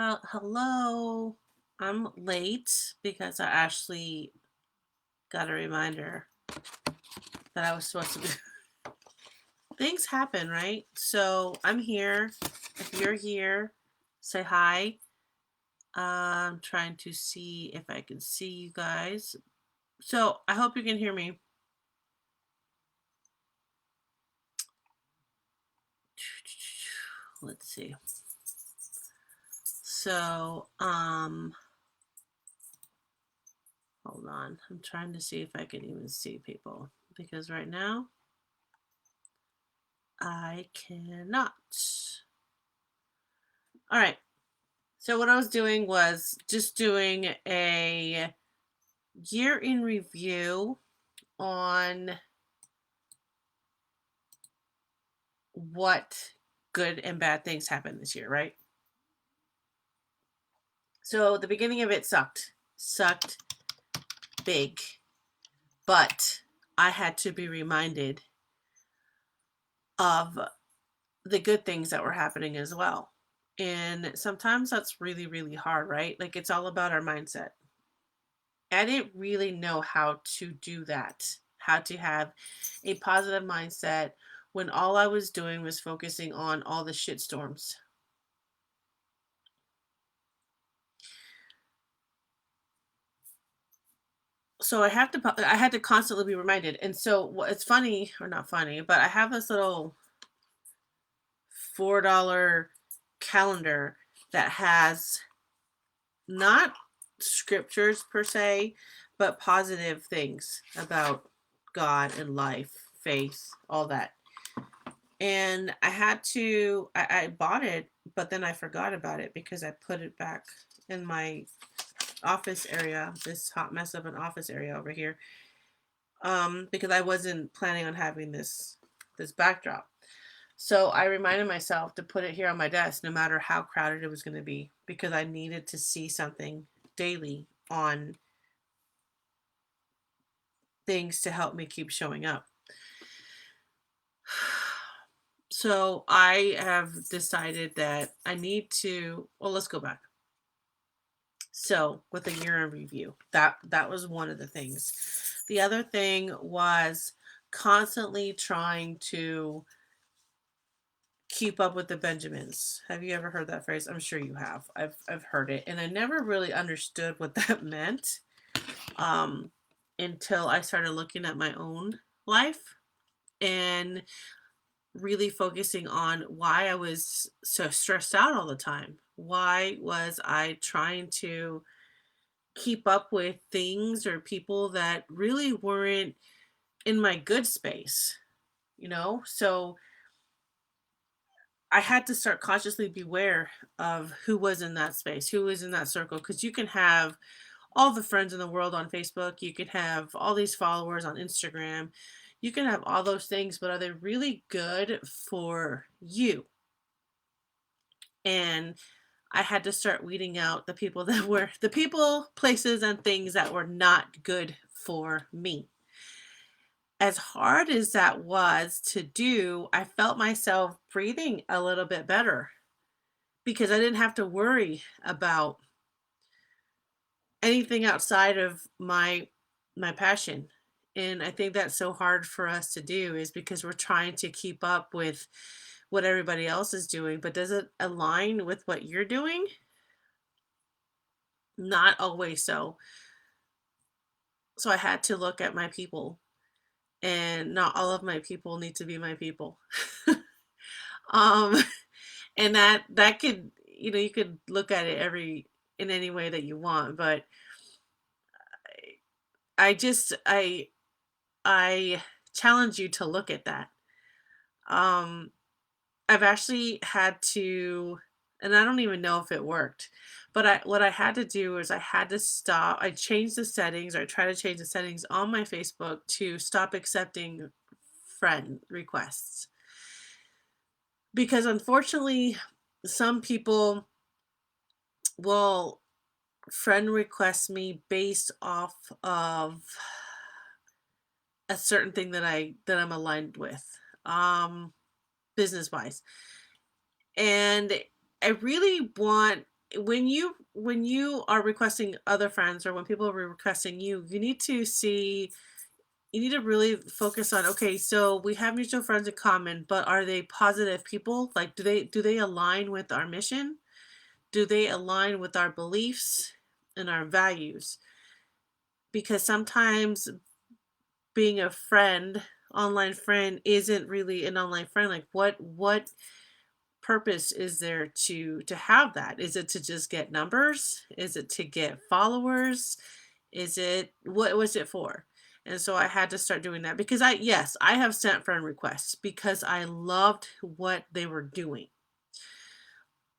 Well, hello. I'm late because I actually got a reminder that I was supposed to be. Things happen, right? So I'm here. If you're here, say hi. I'm trying to see if I can see you guys. So I hope you can hear me. Let's see. So, hold on. I'm trying to see if I can even see people because right now I cannot. All right. So what I was doing was just doing a year in review on what good and bad things happened this year, right? So the beginning of it sucked. Sucked big. But I had to be reminded of the good things that were happening as well. And sometimes that's really, really hard, right? Like it's all about our mindset. I didn't really know how to do that, how to have a positive mindset when all I was doing was focusing on all the shit storms. So I had to constantly be reminded. And so it's funny or not funny, but I have this little $4 calendar that has not scriptures per se, but positive things about God and life, faith, all that. And I bought it, but then I forgot about it because I put it back in my office area, this hot mess of an office area over here. Because I wasn't planning on having this backdrop. So I reminded myself to put it here on my desk no matter how crowded it was going to be because I needed to see something daily on things to help me keep showing up. So I have decided that I need to, well, let's go back. So with a year in review, that was one of the things. The other thing was constantly trying to keep up with the Benjamins. Have you ever heard that phrase? I'm sure you have. I've heard it, and I never really understood what that meant um, until I started looking at my own life and really focusing on why I was so stressed out all the time. Why was I trying to keep up with things or people that really weren't in my good space, you know? So I had to start consciously beware of who was in that space, who was in that circle, because you can have all the friends in the world on Facebook, you can have all these followers on Instagram, you can have all those things, but are they really good for you? And I had to start weeding out the people that were the people, places, and things that were not good for me. As hard as that was to do, I felt myself breathing a little bit better because I didn't have to worry about anything outside of my passion. And I think that's so hard for us to do is because we're trying to keep up with what everybody else is doing, but does it align with what you're doing? Not always so. So I had to look at my people, and not all of my people need to be my people. um and that could, you could look at it every in any way that you want, but I just I challenge you to look at that. Um, I've actually had to, and I don't even know if it worked, but what I had to do is I had to stop. I changed the settings, or I tried to change the settings on my Facebook to stop accepting friend requests because unfortunately, some people will friend request me based off of a certain thing that I'm aligned with. Um business wise. And I really want when you are requesting other friends or when people are requesting you, you need to really focus on, okay, so we have mutual friends in common, but are they positive people? Like, do they align with our mission? Do they align with our beliefs and our values? Because sometimes being a friend, online friend, isn't really an online friend. Like, what purpose is there to have that? Is it to just get numbers? Is it to get followers? Is it, what was it for? And so I had to start doing that because yes, I have sent friend requests because I loved what they were doing.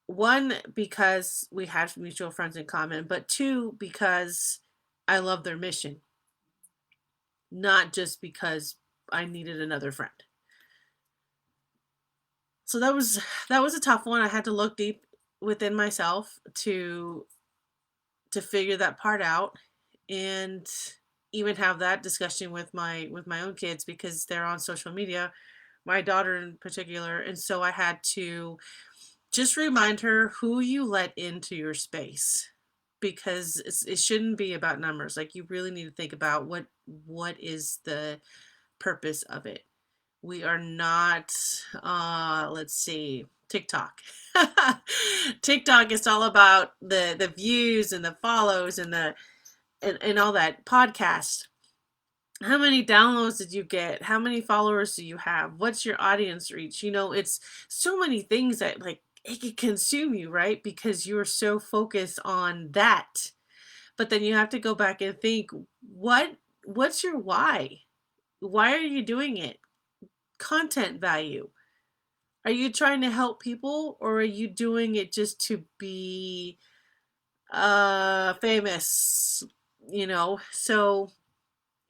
One, because we had mutual friends in common, but two, because I love their mission, not just because I needed another friend. So that was a tough one. I had to look deep within myself to figure that part out, and even have that discussion with my own kids because they're on social media, my daughter in particular, and so I had to just remind her who you let into your space, because it shouldn't be about numbers. Like, you really need to think about what is the purpose of it. We are not, let's see, TikTok. TikTok is all about the views and the follows and and all that. Podcast. How many downloads did you get? How many followers do you have? What's your audience reach? It's so many things that, like, it can consume you, right? Because you're so focused on that. But then you have to go back and think, what's your why? Why are you doing it? Content value. Are you trying to help people, or are you doing it just to be famous? So,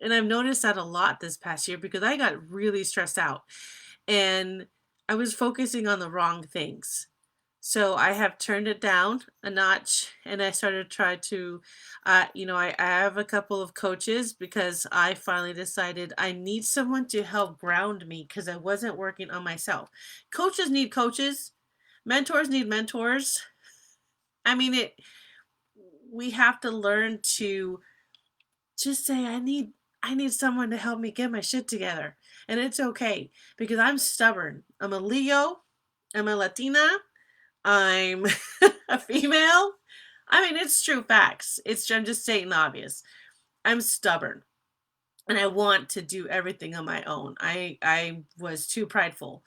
and I've noticed that a lot this past year because I got really stressed out and I was focusing on the wrong things. So I have turned it down a notch, and I started to try to, I have a couple of coaches because I finally decided I need someone to help ground me because I wasn't working on myself. Coaches need coaches, mentors need mentors. I mean, we have to learn to just say, I need someone to help me get my shit together. And it's okay because I'm stubborn. I'm a Leo, I'm a Latina, I'm a female. I mean, it's true facts. I'm just stating the obvious. I'm stubborn and I want to do everything on my own. I was too prideful.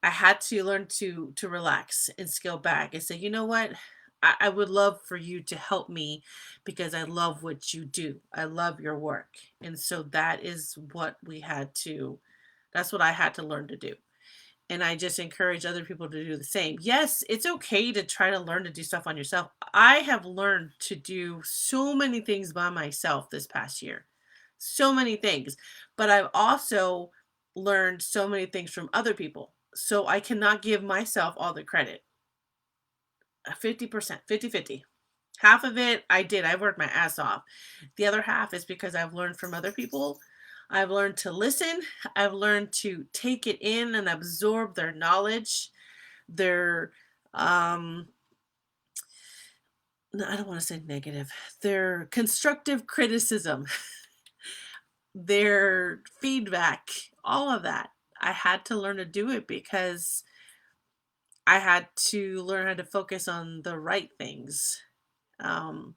I had to learn to relax and scale back and say, you know what? I would love for you to help me because I love what you do. I love your work. And so that's what I had to learn to do. And I just encourage other people to do the same. Yes, it's okay to try to learn to do stuff on yourself. I have learned to do so many things by myself this past year. So many things. But I've also learned so many things from other people. So I cannot give myself all the credit. 50%, 50-50. Half of it I did. I worked my ass off. The other half is because I've learned from other people. I've learned to listen. I've learned to take it in and absorb their knowledge, their no, I don't want to say negative, their constructive criticism, their feedback, all of that. I had to learn to do it because I had to learn how to focus on the right things. Um,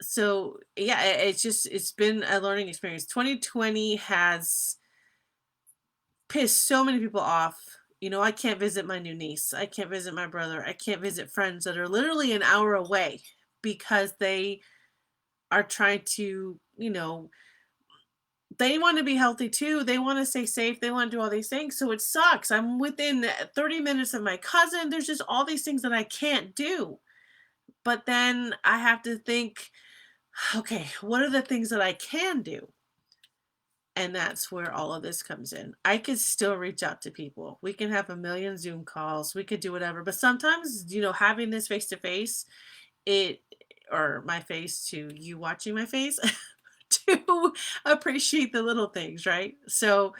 so yeah, it's been a learning experience. 2020 has pissed so many people off. I can't visit my new niece. I can't visit my brother. I can't visit friends that are literally an hour away because they are trying to, they want to be healthy too. They want to stay safe. They want to do all these things. So it sucks. I'm within 30 minutes of my cousin. There's just all these things that I can't do. But then I have to think, okay, what are the things that I can do? And that's where all of this comes in. I could still reach out to people. We can have a million Zoom calls. We could do whatever. But sometimes, having this face to face, it, or my face to you watching my face, to appreciate the little things, right? So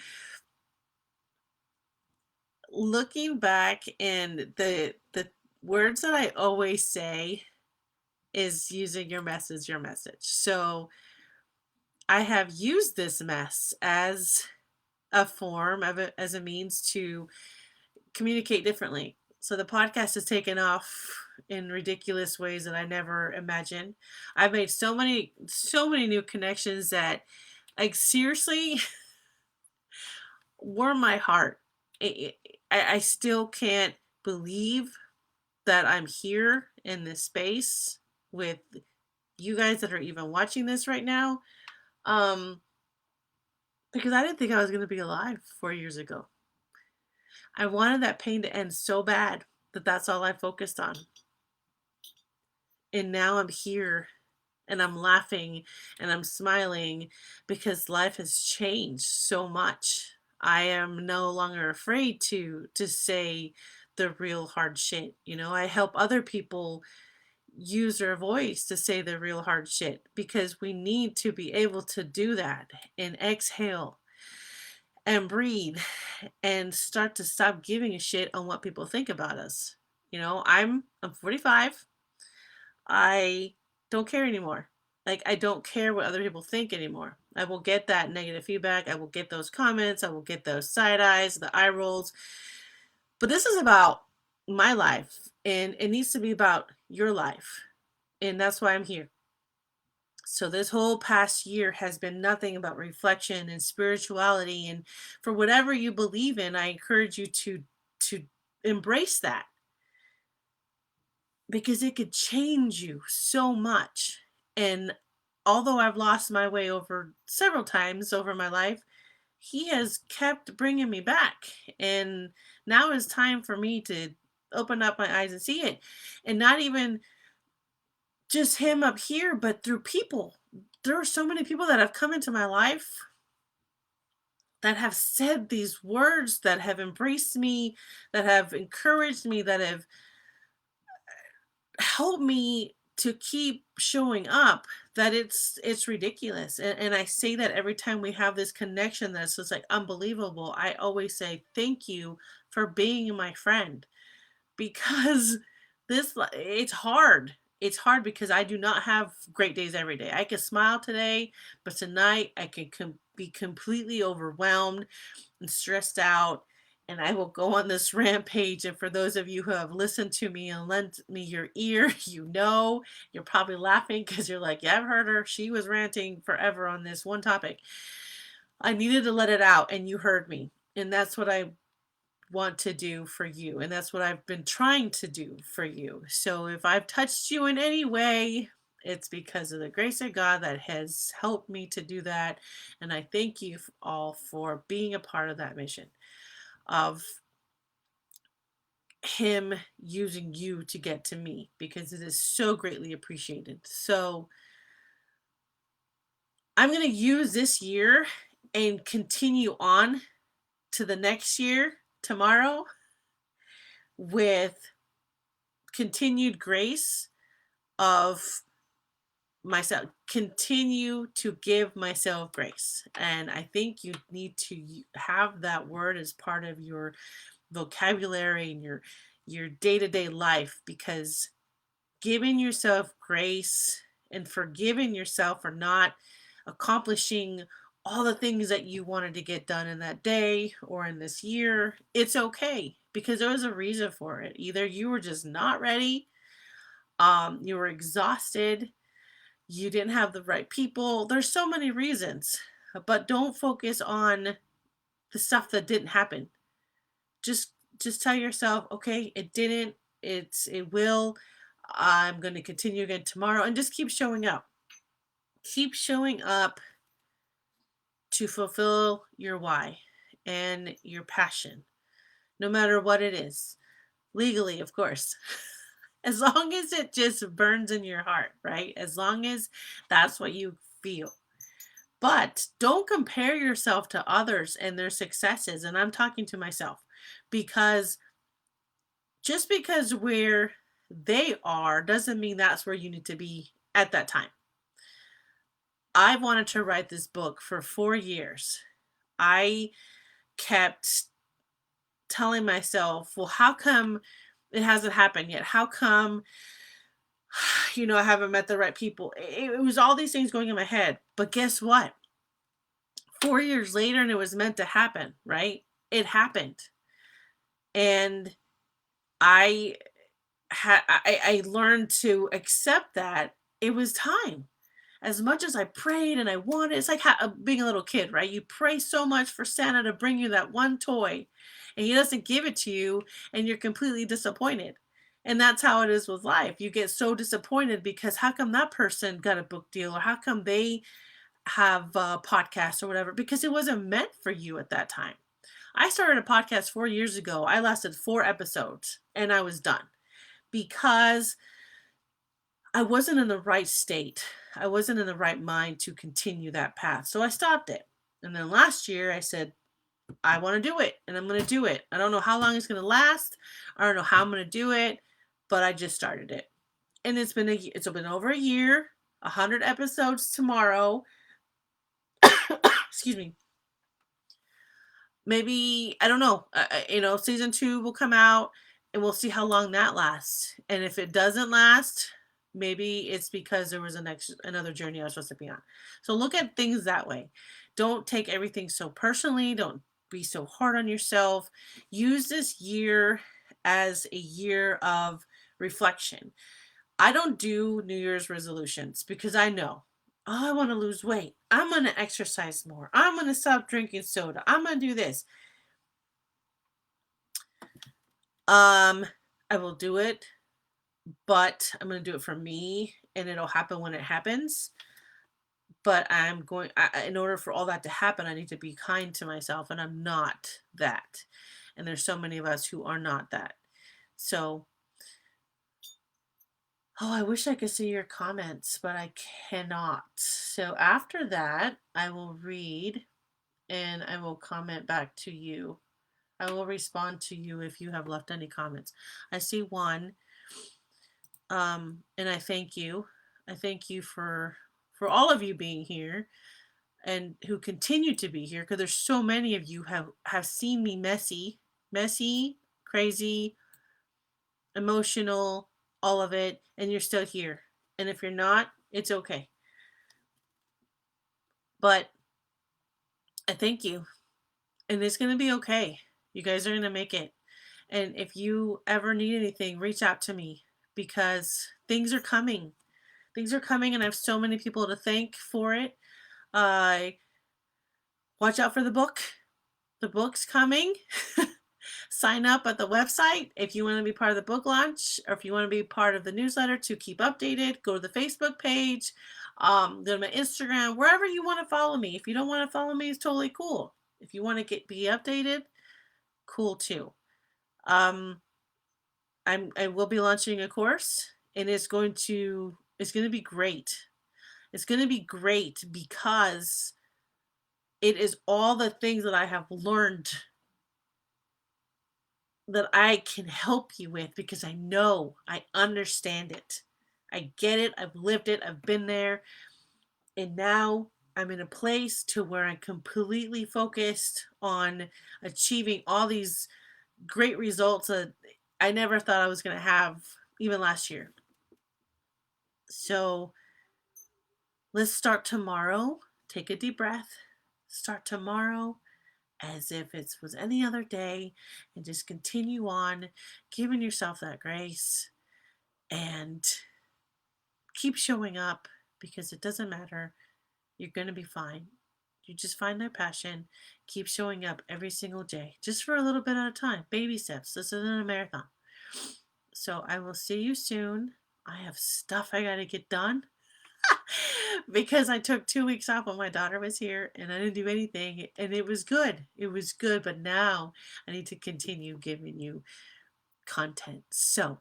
looking back and the words that I always say is using your message, your message. So I have used this mess as a form of it, as a means to communicate differently. So the podcast has taken off in ridiculous ways that I never imagined. I've made so many new connections that, like, seriously, warm my heart. I still can't believe that I'm here in this space with you guys that are even watching this right now. Um, because I didn't think I was going to be alive 4 years ago. I wanted that pain to end so bad that that's all I focused on. And now I'm here and I'm laughing and I'm smiling because life has changed so much. I am no longer afraid to say the real hard shit. I help other people use their voice to say the real hard shit because we need to be able to do that and exhale and breathe and start to stop giving a shit on what people think about us. I'm 45. I don't care anymore. Like, I don't care what other people think anymore. I will get that negative feedback. I will get those comments. I will get those side eyes, the eye rolls. But this is about my life, and it needs to be about your life. And that's why I'm here. So this whole past year has been nothing but reflection and spirituality, and for whatever you believe in, I encourage you to embrace that because it could change you so much. And although I've lost my way over several times over my life, he has kept bringing me back. And now is time for me to open up my eyes and see it. And not even just him up here, but through people. There are so many people that have come into my life that have said these words, that have embraced me, that have encouraged me, that have helped me to keep showing up, that it's ridiculous. And I say that every time we have this connection that's just like unbelievable. I always say thank you for being my friend because it's hard. It's hard because I do not have great days every day. I can smile today, but tonight I can be completely overwhelmed and stressed out, and I will go on this rampage. And for those of you who have listened to me and lent me your ear, you're probably laughing because you're like, yeah, I've heard her. She was ranting forever on this one topic. I needed to let it out, and you heard me. And that's what I want to do for you. And that's what I've been trying to do for you. So if I've touched you in any way, it's because of the grace of God that has helped me to do that. And I thank you all for being a part of that mission of him using you to get to me because it is so greatly appreciated. So I'm going to use this year and continue on to the next year tomorrow with continued grace of myself, continue to give myself grace. And I think you need to have that word as part of your vocabulary and your day-to-day life, because giving yourself grace and forgiving yourself for not accomplishing all the things that you wanted to get done in that day or in this year, it's okay because there was a reason for it. Either you were just not ready, you were exhausted, you didn't have the right people. There's so many reasons, but don't focus on the stuff that didn't happen. Just just tell yourself, okay, it didn't, it will. I'm going to continue again tomorrow, and just keep showing up. Keep showing up to fulfill your why and your passion, no matter what it is. Legally, of course. As long as it just burns in your heart, right? As long as that's what you feel. But don't compare yourself to others and their successes. And I'm talking to myself because just because where they are doesn't mean that's where you need to be at that time. I wanted to write this book for 4 years. I kept telling myself, well, how come it hasn't happened yet? How come, I haven't met the right people? It was all these things going in my head. But guess what? 4 years later, and it was meant to happen, right? It happened. And I I learned to accept that it was time. As much as I prayed and I wanted, it's like being a little kid, right? You pray so much for Santa to bring you that one toy, and he doesn't give it to you, and you're completely disappointed. And that's how it is with life. You get so disappointed because how come that person got a book deal, or how come they have a podcast or whatever? Because it wasn't meant for you at that time. I started a podcast 4 years ago. I lasted 4 episodes and I was done because I wasn't in the right state. I wasn't in the right mind to continue that path. So I stopped it. And then last year I said, I want to do it and I'm going to do it. I don't know how long it's going to last. I don't know how I'm going to do it, but I just started it. And it's been over a year, 100 episodes tomorrow. Excuse me. Maybe, I don't know. Season 2 will come out and we'll see how long that lasts. And if it doesn't last, maybe it's because there was another journey I was supposed to be on. So look at things that way. Don't take everything so personally. Don't be so hard on yourself. Use this year as a year of reflection. I don't do New Year's resolutions because I know, oh, I want to lose weight. I'm going to exercise more. I'm going to stop drinking soda. I'm going to do this. I will do it, but I'm going to do it for me and it'll happen when it happens. But in order for all that to happen, I need to be kind to myself, and I'm not that. And there's so many of us who are not that. So, oh, I wish I could see your comments, but I cannot. So after that, I will read and I will comment back to you. I will respond to you if you have left any comments. I see one. And I thank you. I thank you for all of you being here and who continue to be here, because there's so many of you have seen me messy, crazy, emotional, all of it, and you're still here. And if you're not, it's okay. But I thank you. And it's going to be okay. You guys are going to make it. And if you ever need anything, reach out to me because things are coming. Things are coming, and I have so many people to thank for it. Watch out for the book. The book's coming. Sign up at the website if you want to be part of the book launch, or if you want to be part of the newsletter to keep updated. Go to the Facebook page, go to my Instagram, wherever you want to follow me. If you don't want to follow me, it's totally cool. If you want to be updated, cool too. I will be launching a course, and it's going to be great. It's going to be great because it is all the things that I have learned that I can help you with, because I know, I understand it. I get it. I've lived it. I've been there. And now I'm in a place to where I'm completely focused on achieving all these great results that I never thought I was going to have even last year. So let's start tomorrow. Take a deep breath. Start tomorrow as if it was any other day, and just continue on giving yourself that grace and keep showing up, because it doesn't matter. You're going to be fine. You just find that passion, keep showing up every single day, just for a little bit at a time. Baby steps. This isn't a marathon. So I will see you soon. I have stuff I got to get done because I took 2 weeks off when my daughter was here and I didn't do anything, and it was good. It was good, but now I need to continue giving you content. So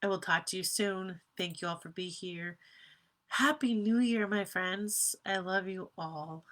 I will talk to you soon. Thank you all for being here. Happy New Year, my friends. I love you all.